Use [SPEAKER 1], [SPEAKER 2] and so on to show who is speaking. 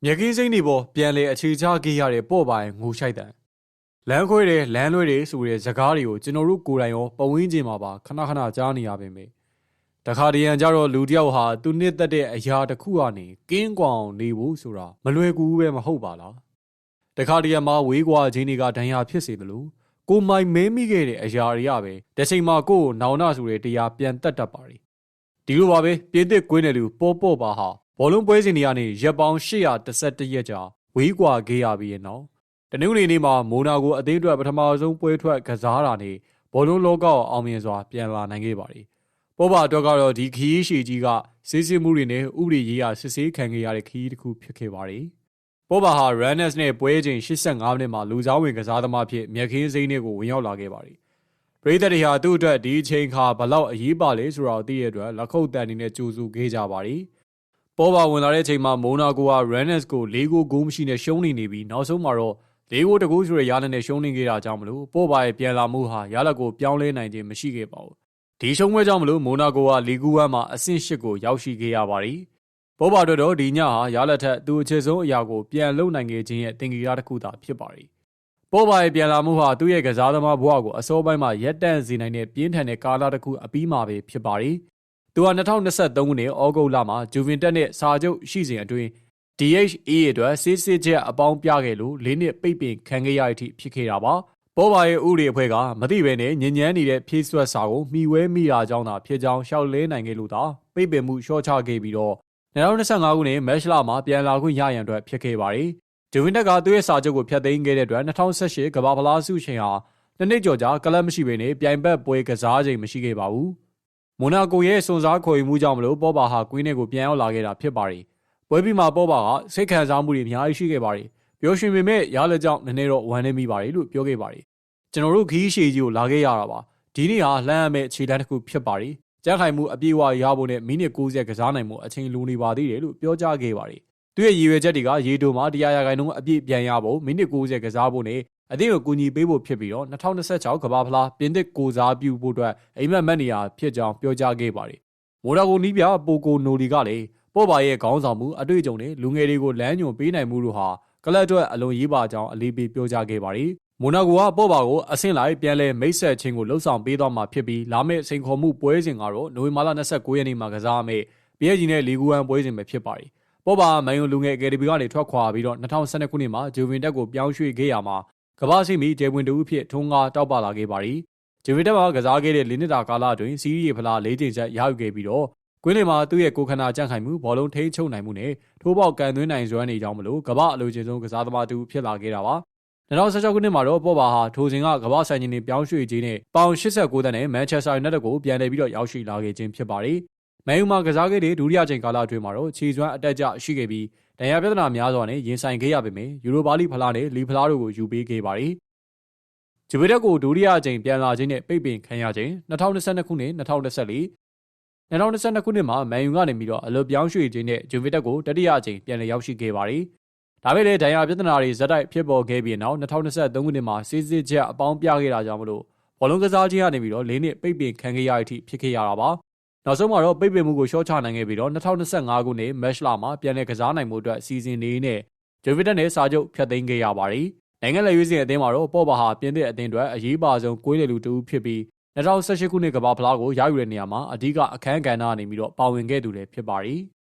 [SPEAKER 1] မြက်ကင်းစိမ့်တွေပေါ်ပြန်လေအခြေချခဲ့ရတဲ့ပေါ့ပိုင်ငိုရှိုက်တန်လမ်းခွဲတယ်လမ်းလွဲတယ်ဆိုတဲ့ဇကားတွေကိုကျွန်တော်တို့ကိုယ်တိုင်ရောပဝင်းကျင်မှာပါခဏခဏကြားနေရပါမယ်တခါတရံကြတော့လူတယောက်ဟာသူနှစ်သက်တဲ့အရာတစ်ခုကနေကင်းကွာအောင်နေဖို့ဆိုတာမလွယ်ကူပဲမဟုတ်ပါလားတခါတရံမှာဝေးကွာခြင်းတွေကဒဏ်ရာဖြစ်စေသလိုကိုမိုင်မဲမိခဲ့တဲ့အရာတွေကပဲတစ်ချိန်မှာကိုယ်ကိုနောင်နာဆိုတဲ့တရားပြန်တက်တတ်ပါလေဒီလိုပါပဲပြင်းသစ်ကွင်းတယ်လူပေါ့ပါဟာဘောလုံးပွဲစဉ်တွေကနေရက်ပေါင်း811ရက်ကြာဝေးကွာခဲ့ရပြီးရဲ့နောက်တနင်္ဂနွေနေ့မှာမိုနာကိုအသင်းအတွက်ပထမဆုံးပွဲထွက်ကစားတာနဲ့ဘောလုံးလောကကိုအောင်မြင်စွာပြန်လာနိုင်ခဲ့ပါတယ်။ပေါ်ပါအတွက်ကတော့ဒီခရီးရှည်ကြီးကစစ်စစ်မှုတွေနဲ့ဥပဒေရေးရာစစ်ဆေးခံခဲ့ရတဲ့ခရီးတစ်ခုဖြစ်ခဲ့ပါတယ်။ပေါ်ပါဟာ Runners နဲ့ပွဲချိန်85မိနစ်မှာလူစားဝင်ကစားသမားဖြစ်မြက်ခင်းစိမ်းတွေကိုဝင်ရောက်လာခဲ့ပါတယ်။ပရိသတ်တွေဟာသူ့အတွက်ဒီအချိန်ခါဘလောက်အရေးပါလဲဆိုတာကိုသိရတဲ့အတွက်လက်ခုပ်တန်နေနဲ့ကြိုးစုခဲ့ကြပါတယ်။ပေါ်ပါဝင်လာတဲ့အချိန်မှာမိုနာကိုက Runners ကို4ဂိုးဂိုးမရှိနဲ့ရှုံးနေပြီးနောက်ဆုံးမှာတော့4ဂိုးတကူဆိုတဲ့ရလနဲ့ရှုံးနေခဲ့တာကြောင့်မလို့ပေါ်ပါရဲ့ပြန်လာမှုဟာရလက်ကိုပြောင်းလဲနိုင်ခြင်းမရှိခဲ့ပါဘူး။ဒီရှုံးပွဲကြောင့်မလို့မိုနာကိုကလီဂူ1မှာအဆင့်8ကိုရောက်ရှိခဲ့ရပါတယ်။ပေါ်ပါတို့တော့ဒီညဟာရလက်ထက်သူအခြေဆုံးအရာကိုပြန်လုံနိုင်ခဲ့ခြင်းရဲ့သင်္ကေတတစ်ခုသာဖြစ်ပါတယ်။ပေါ်ပါရဲ့ပြန်လာမှုဟာသူ့ရဲ့ကစားသမားဘဝကိုအစောပိုင်းမှာရက်တန့်စေနိုင်တဲ့ပြင်းထန်တဲ့ကာလတစ်ခုအပြီးမှာပဲဖြစ်ပါတယ်။သူဟာ2023ခုနှစ်ဩဂုတ်လမှာဂျူဗင်တက်နဲ့စာချုပ်ရှိစဉ်အတွင်း DHA အတွက်စစ်ချက်အပေါင်းပြခဲ့လို့၄နှစ်ပိတ်ပင်ခံခဲ့ရတဲ့အထိဖြစ်ခဲ့တာပါပေါ်ပါရဲ့ဥရီအဖွဲ့ကမသိပဲနဲ့ညဉ့်ညမ်းနေတဲ့ဖြည့်ဆွက်စာကိုမှီဝဲမိတာကြောင့်သာဖြစ်ကြောင်းရှောက်လဲနိုင်ခဲ့လို့သာပိတ်ပင်မှုရှော့ချခဲ့ပြီးတော့2025ခုနှစ်မတ်လမှာပြန်လာခွင့်ရရန်အတွက်ဖြစ်ခဲ့ပါတယ်ဂျူဗင်တက်ကသူ့ရဲ့စာချုပ်ကိုဖျက်သိမ်းခဲ့တဲ့အတွက်2018ကမ္ဘာဖလားဆုရှင်ဟာနှစ်နှစ်ကျော်ကြာကလပ်မရှိဘဲနဲ့ပြိုင်ဘက်ပွဲကစားချိန်မရှိခဲ့ပါဘူးမိုနာကိုရဲ့စွန်စားခေါ်ယူမှုကြောင့်မလို့ပေါ်ပါဟာကွင်းထဲကိုပြန်ရောက်လာခဲ့တာဖြစ်ပါတယ်။ပွဲပြီးမှာပေါ်ပါကစိတ်ခံစားမှုတွေအများကြီးရှိခဲ့ပါတယ်။ပျော်ရွှင်ပေမဲ့ရလက်ကြောင့်နည်းနည်းတော့ဝမ်းနေမိပါတယ်လို့ပြောခဲ့ပါတယ်။ကျွန်တော်တို့ခီးရှည်ကြီးကိုလာခဲ့ရတာပါ။ဒီနေ့ဟာလှမ်းရမယ့်ခြေလှမ်းတစ်ခုဖြစ်ပါတယ်။ကြက်ခိုင်မှုအပြည့်အဝရဖို့နဲ့မိနစ်90ကစားနိုင်မှုအချိန်လိုနေပါသေးတယ်လို့ပြောကြားခဲ့ပါတယ်။သူ့ရဲ့ရည်ရွယ်ချက်တွေကရေတိုမှာ100%အပြည့်ပြန်ရဖို့မိနစ်90ကစားဖို့နဲ့အသင်းကိုကူညီပေးဖို့ဖြစ်ပြီးတော့2026ကမ္ဘာဖလားပြင်သစ်ကိုစားပြုဖို့အတွက်အိမ်မက်မက်နေရာဖြစ်ကြောင်းပြောကြားခဲ့ပါတယ်။မိုနာကိုနီးပြပိုကိုနိုလီကလည်းပေါ်ပါရဲ့ခေါင်းဆောင်မှုအတွေ့အကြုံနဲ့လူငယ်တွေကိုလမ်းညွှန်ပေးနိုင်မှုတို့ဟာကလပ်အတွက်အလွန်ရေးပါကြောင်းအလေးပေးပြောကြားခဲ့ပါတယ်။မိုနာကိုကပေါ်ပါကိုအဆင့်လိုက်ပြန်လဲမိတ်ဆက်ခြင်းကိုလှုပ်ဆောင်ပေးသွားမှာဖြစ်ပြီးလာမယ့်စိန်ခေါ်မှုပွဲစဉ်ကတော့နိုဝင်ဘာလ29ရက်နေ့မှာကစားမယ့် PSG နဲ့လီဂူ1ပွဲစဉ်ပဲဖြစ်ပါတယ်။ပေါ်ပါမန်ယူလူငယ်အကယ်ဒမီကနေထွက်ခွာပြီးတော့2012ခုနှစ်မှာဂျူဗင်တက်ကိုပြောင်းရွှေ့ခဲ့ရမှာကမ္ဘာရှိမီဂျေဝင်တူအဖြစ်ထုံးကားတောက်ပလာခဲ့ပါတယ်။ဂျေဗင်တက်မှာကစားခဲ့တဲ့၄နှစ်တာကာလအတွင်းစီးရီးဖလား၄ချိန်ဆက်ရယူခဲ့ပြီးတော့ကွင်းလင်မှာသူ့ရဲ့ကိုခန္ဓာကြန့်ခိုင်မှုဘောလုံးထိန်းချုပ်နိုင်မှုနဲ့ထိုးပေါက်ကန်သွင်းနိုင်စွမ်းနေကြောင်းမလို့ကမ္ဘာအလိုချင်ဆုံးကစားသမားတူဖြစ်လာခဲ့တာပါ။2016ခုနှစ်မှာတော့ပေါ်ပါဟာထိုစဉ်ကကမ္ဘာဆိုင်ကြီးနေပြောင်းရွှေ့ခြင်းနဲ့ပေါင်89သန်းနဲ့မန်ချက်စတာယူနိုက်တက်ကိုပြန်လည်ပြီးတော့ရောက်ရှိလာခဲ့ခြင်းဖြစ်ပါတယ်။မန်ယူမှာကစားခဲ့တဲ့ဒုတိယချိန်ကာလအတွင်းမှာတော့ခြေစွမ်းအတက်ကြရှိခဲ့ပြီးဒဏ်ရာပြဿနာများစွာနဲ့ရင်ဆိုင်ခဲ့ရပေမဲ့ယူရိုပါလိဖလားနဲ့လီဖလားတို့ကိုယူပေးခဲ့ပါတယ်။ဂျူဗီတက်ကိုဒုတိယအကြိမ်ပြန်လာခြင်းနဲ့ပိတ်ပင်ခံရခြင်း2022ခုနှစ်2024ခုနှစ်မှာမန်ယူကနေပြီးတော့အလွတ်ပြောင်းရွှေ့ခြင်းနဲ့ဂျူဗီတက်ကိုတတိယအကြိမ်ပြန်လည်ရောက်ရှိခဲ့ပါတယ်။ဒါပေမဲ့ဒဏ်ရာပြဿနာတွေဇက်တိုက်ဖြစ်ပေါ်ခဲ့ပြီးနောက်2023ခုနှစ်မှာစစ်ချက်အပေါင်းပြခဲ့တာကြောင့်မလို့ဘောလုံးကစားခြင်းကနေပြီးတော့၄နှစ်ပိတ်ပင်ခံခဲ့ရတဲ့အထိဖြစ်ခဲ့ရတာပါ။နောက်ဆုံးမှာတော့ပိတ်ပင်မှုကိုရှော့ချနိုင်ခဲ့ပြီးတော့2025ခုနှစ်မတ်လမှာပြန်လည်ကစားနိုင်မှုအတွက်စီစဉ်နေနဲ့ဂျူဗီတက်နဲ့စာချုပ်ဖျက်သိမ်းခဲ့ရပါတယ်။နိုင်ငံလက်ရွေးစင်အသင်းမှာတော့ပေါ်ပါဟာပြင်သစ်အသင်းအတွက်အရေးပါဆုံးကွင်းလေလူတူဖြစ်ပြီး2018ခုနှစ်ကမ္ဘာဖလားကိုရယူတဲ့နေရာမှာအဓိကအခန်းကဏ္ဍကနေပြီးတော့ပါဝင်ခဲ့သူလည်းဖြစ်ပါတယ်။